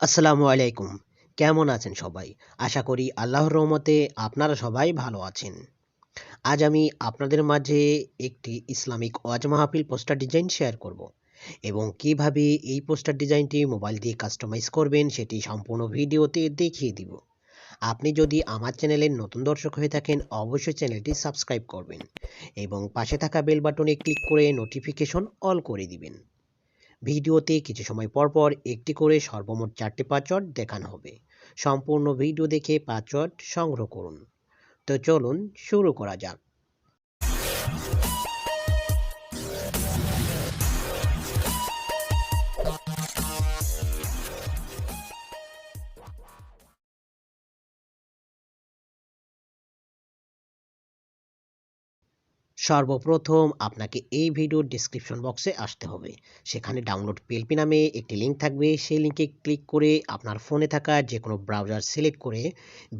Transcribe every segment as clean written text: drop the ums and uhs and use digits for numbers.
আসসালামু আলাইকুম। কেমন আছেন সবাই? আশা করি আল্লাহর রহমতে আপনারা সবাই ভালো আছেন। আজ আমি আপনাদের মাঝে একটি ইসলামিক ওয়াজ মাহফিল পোস্টার ডিজাইন শেয়ার করব এবং কিভাবে এই পোস্টার ডিজাইনটি মোবাইল দিয়ে কাস্টমাইজ করবেন সেটি সম্পূর্ণ ভিডিওতে দেখিয়ে দিব। আপনি যদি আমার চ্যানেলের নতুন দর্শক হয়ে থাকেন অবশ্যই চ্যানেলটি সাবস্ক্রাইব করবেন এবং পাশে থাকা বেল বাটনে ক্লিক করে নোটিফিকেশন অল করে দিবেন। ভিডিওতে কিছু সময় পর পর একটি করে সর্বমোট 4টি পাসওয়ার্ড দেখানো হবে। সম্পূর্ণ ভিডিও দেখে পাসওয়ার্ড সংগ্রহ করুন। তো চলুন শুরু করা যাক। সর্বপ্রথম আপনাকে এই ভিডিওর ডেসক্রিপশন বক্সে আসতে হবে। সেখানে ডাউনলোড পিএলপি নামে একটি লিঙ্ক থাকবে। সেই লিঙ্কে ক্লিক করে আপনার ফোনে থাকা যে কোনো ব্রাউজার সিলেক্ট করে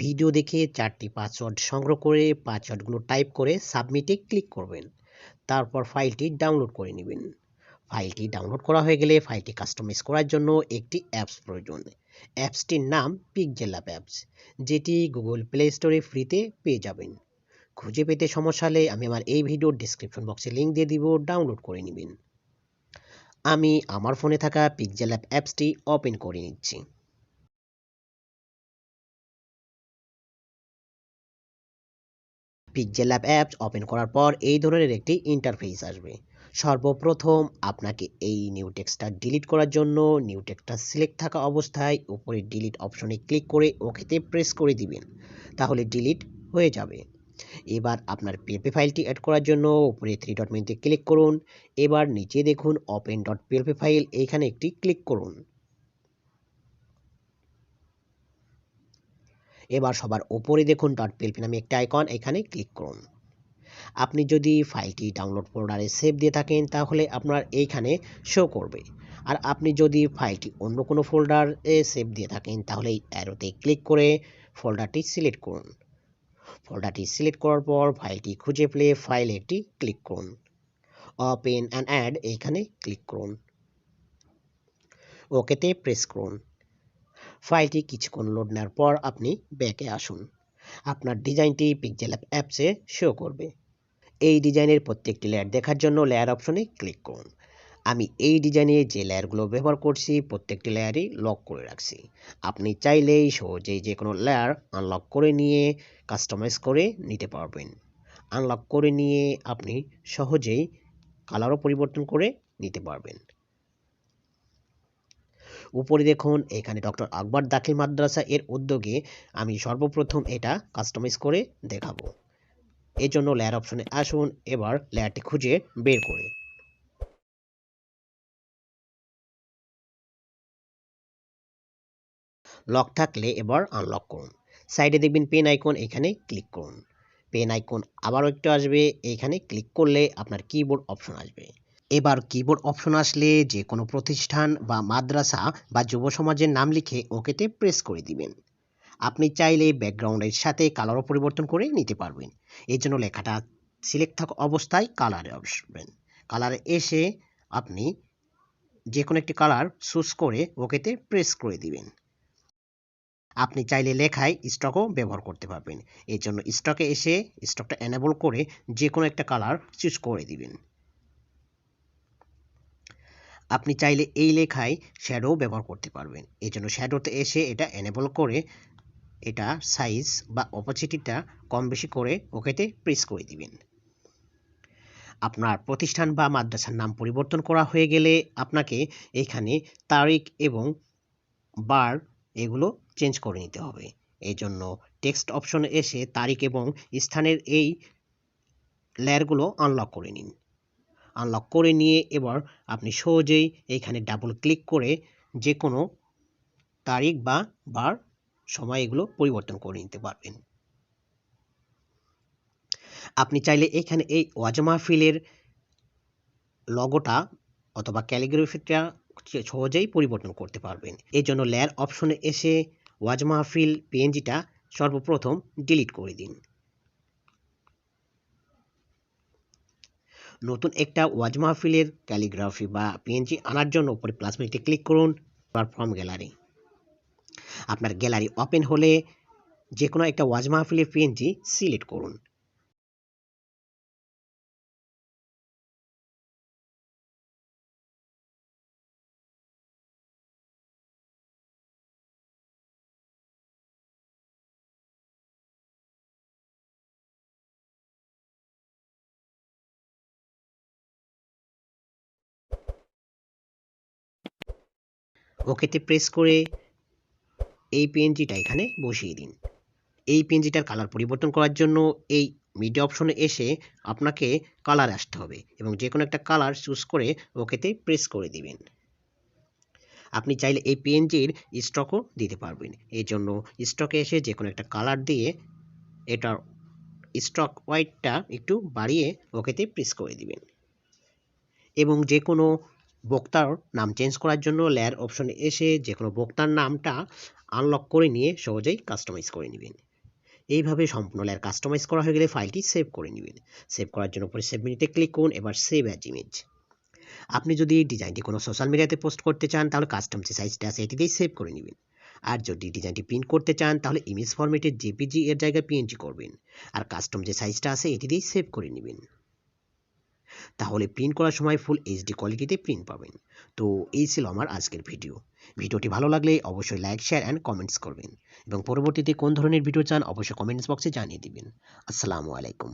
ভিডিও দেখে 4টি পাসওয়ার্ড সংগ্রহ করে পাসওয়ার্ডগুলো টাইপ করে সাবমিটে ক্লিক করবেন। তারপর ফাইলটি ডাউনলোড করে নেবেন। ফাইলটি ডাউনলোড করা হয়ে গেলে ফাইলটি কাস্টমাইজ করার জন্য একটি অ্যাপস প্রয়োজন। অ্যাপসটির নাম PixelLab অ্যাপস, যেটি গুগল প্লে স্টোরে ফ্রিতে পেয়ে যাবেন। খুঁজে পেতে সমস্যা হলে আমি আমার এই ভিডিওর ডেসক্রিপশন বক্সে লিঙ্ক দিয়ে দিব, ডাউনলোড করে নেবেন। আমি আমার ফোনে থাকা PixelLab অ্যাপসটি ওপেন করে নিচ্ছি। PixelLab অ্যাপস ওপেন করার পর এই ধরনের একটি ইন্টারফেস আসবে। সর্বপ্রথম আপনাকে এই নিউ টেক্সটটা ডিলিট করার জন্য নিউ টেক্সটটা সিলেক্ট থাকা অবস্থায় উপরে ডিলিট অপশনে ক্লিক করে ওকেতে প্রেস করে দিবেন, তাহলে ডিলিট হয়ে যাবে। এবার আপনার পিএলপি ফাইলটি অ্যাড করার জন্য উপরে 3 ডট মেনুতে ক্লিক করুন। এবার নিচে দেখুন ওপেন ডট পিএলপি ফাইল, এইখানে একটি ক্লিক করুন। এবার সবার উপরে দেখুন ডট পিএলপি নামে একটা আইকন, এখানে ক্লিক করুন। আপনি যদি ফাইলটি ডাউনলোড ফোল্ডারে সেভ দিয়ে থাকেন তাহলে আপনার এইখানে শো করবে। আর আপনি যদি ফাইলটি অন্য কোনো ফোল্ডারে সেভ দিয়ে থাকেন তাহলে এই অ্যারোতে ক্লিক করে ফোল্ডারটি সিলেক্ট করুন। ফোল্ডারটি সিলেক্ট করার পর ফাইলটি খুঁজে পেলে ফাইলে একটি ক্লিক করুন। ওপেন অ্যান্ড অ্যাড এইখানে ক্লিক করুন। ওকেতে প্রেস করুন। ফাইলটি কিছুক্ষণ লোড নেওয়ার পর আপনি ব্যাকে আসুন। আপনার ডিজাইনটি পিক্সেলল্যাব অ্যাপসে শো করবে। এই ডিজাইনের প্রত্যেকটি লেয়ার দেখার জন্য লেয়ার অপশনে ক্লিক করুন। আমি এই ডিজাইনে যে লেয়ারগুলো ব্যবহার করছি প্রত্যেকটি লেয়ারই লক করে রাখছি। আপনি চাইলেই সহজেই যে কোনো লেয়ার আনলক করে নিয়ে কাস্টমাইজ করে নিতে পারবেন। আনলক করে নিয়ে আপনি সহজেই কালারও পরিবর্তন করে নিতে পারবেন। উপরে দেখুন এখানে ডক্টর আকবর দাখিল মাদ্রাসা এর উদ্যোগে আমি সর্বপ্রথম এটা কাস্টমাইজ করে দেখাবো। এর জন্য লেয়ার অপশনে আসুন। এবার লেয়ারটি খুঁজে বের করে লক থাকলে এবার আনলক করুন। সাইডে দেখবেন পেন আইকন, এখানে ক্লিক করুন। পেন আইকন আবারও একটু আসবে, এইখানে ক্লিক করলে আপনার কিবোর্ড অপশন আসবে। এবার কিবোর্ড অপশন আসলে যে কোনো প্রতিষ্ঠান বা মাদ্রাসা বা যুব সমাজের নাম লিখে ওকেতে প্রেস করে দিবেন। আপনি চাইলে ব্যাকগ্রাউন্ডের সাথে কালারও পরিবর্তন করে নিতে পারবেন। এর জন্য লেখাটা সিলেক্ট থাকা অবস্থায় কালারে আসবেন। কালারে এসে আপনি যে কোনো একটি কালার চুজ করে ওকেতে প্রেস করে দিবেন। আপনি চাইলে লেখায় স্টকও ব্যবহার করতে পারবেন। এর জন্য স্টকে এসে স্টকটা এনেবল করে যে কোনো একটা কালার চুজ করে দিবেন। আপনি চাইলে এই লেখায় শ্যাডো ব্যবহার করতে পারবেন। এই জন্য শ্যাডোতে এসে এটা এনেবল করে এটা সাইজ বা অপোজিটিটা কম বেশি করে ওকেতে প্রেস করে দিবেন। আপনার প্রতিষ্ঠান বা মাদ্রাসার নাম পরিবর্তন করা হয়ে গেলে আপনাকে এখানে তারিখ এবং বার এগুলো চেঞ্জ করে নিতে হবে। এই জন্য টেক্সট অপশনে এসে তারিখ এবং স্থানের এই লেয়ারগুলো আনলক করে নিন। আনলক করে নিয়ে এবার আপনি সহজেই এইখানে ডাবল ক্লিক করে যে কোনো তারিখ বা বার সময় এগুলো পরিবর্তন করে নিতে পারবেন। আপনি চাইলে এখানে এই ওয়াজ মাহফিলের লগোটা অথবা ক্যালিগ্রাফিটা সহজেই পরিবর্তন করতে পারবেন। এই জন্য লেয়ার অপশনে এসে ওয়াজ মাহফিল পিএনজিটা সর্বপ্রথম ডিলিট করে দিন। নতুন একটা ওয়াজ মাহফিলের ক্যালিগ্রাফি বা পিএনজি আনার জন্য উপরে প্লাস মেনুতে ক্লিক করুন। ফ্রম গ্যালারি আপনার গ্যালারি ওপেন হলে যে কোনো একটা ওয়াজ মাহফিলের পিএনজি সিলেক্ট করুন। ওকেতে প্রেস করে এই পিএনজিটা এখানে বসিয়ে দিন। এই পিএনজিটার কালার পরিবর্তন করার জন্য এই মিডিয়া অপশনে এসে আপনাকে কালার আসতে হবে এবং যে কোনো একটা কালার চুজ করে ওকেতে প্রেস করে দিবেন। আপনি চাইলে এই পিএনজির স্টকও দিতে পারবেন। এই জন্য স্টকে এসে যে কোনো একটা কালার দিয়ে এটার স্টক ওয়াইটটা একটু বাড়িয়ে ওকেতে প্রেস করে দিবেন এবং যে কোনো বক্তার নাম চেঞ্জ করার জন্য লেয়ার অপশনে এসে যে কোনো বক্তার নামটা আনলক করে নিয়ে সহজেই কাস্টমাইজ করে নেবেন। এইভাবে সম্পূর্ণ লেয়ার কাস্টমাইজ করা হয়ে গেলে ফাইলটি সেভ করে নেবেন। সেভ করার জন্য উপরে সেভ মেনুতে ক্লিক করুন। এবার সেভ অ্যাজ ইমেজ। আপনি যদি ডিজাইনটি কোনো সোশ্যাল মিডিয়াতে পোস্ট করতে চান তাহলে কাস্টম যে সাইজটা আছে এটি দিয়ে সেভ করে নেবেন। আর যদি ডিজাইনটি প্রিন্ট করতে চান তাহলে ইমেজ ফরম্যাটে জেপিজি এর জায়গায় পিএনজি করবেন। আর কাস্টম যে সাইজটা আছে এটি দিয়ে সেভ করে নেবেন। তাহলে প্রিন্ট করার সময় ফুল এইচডি কোয়ালিটিতে প্রিন্ট পাবেন। তো এই ছিল আমার আজকের ভিডিও। ভিডিওটি ভালো লাগলে অবশ্যই লাইক, শেয়ার অ্যান্ড কমেন্টস করবেন এবং পরবর্তীতে কোন ধরনের ভিডিও চান অবশ্যই কমেন্টস বক্সে জানিয়ে দিবেন। আসসালামু আলাইকুম।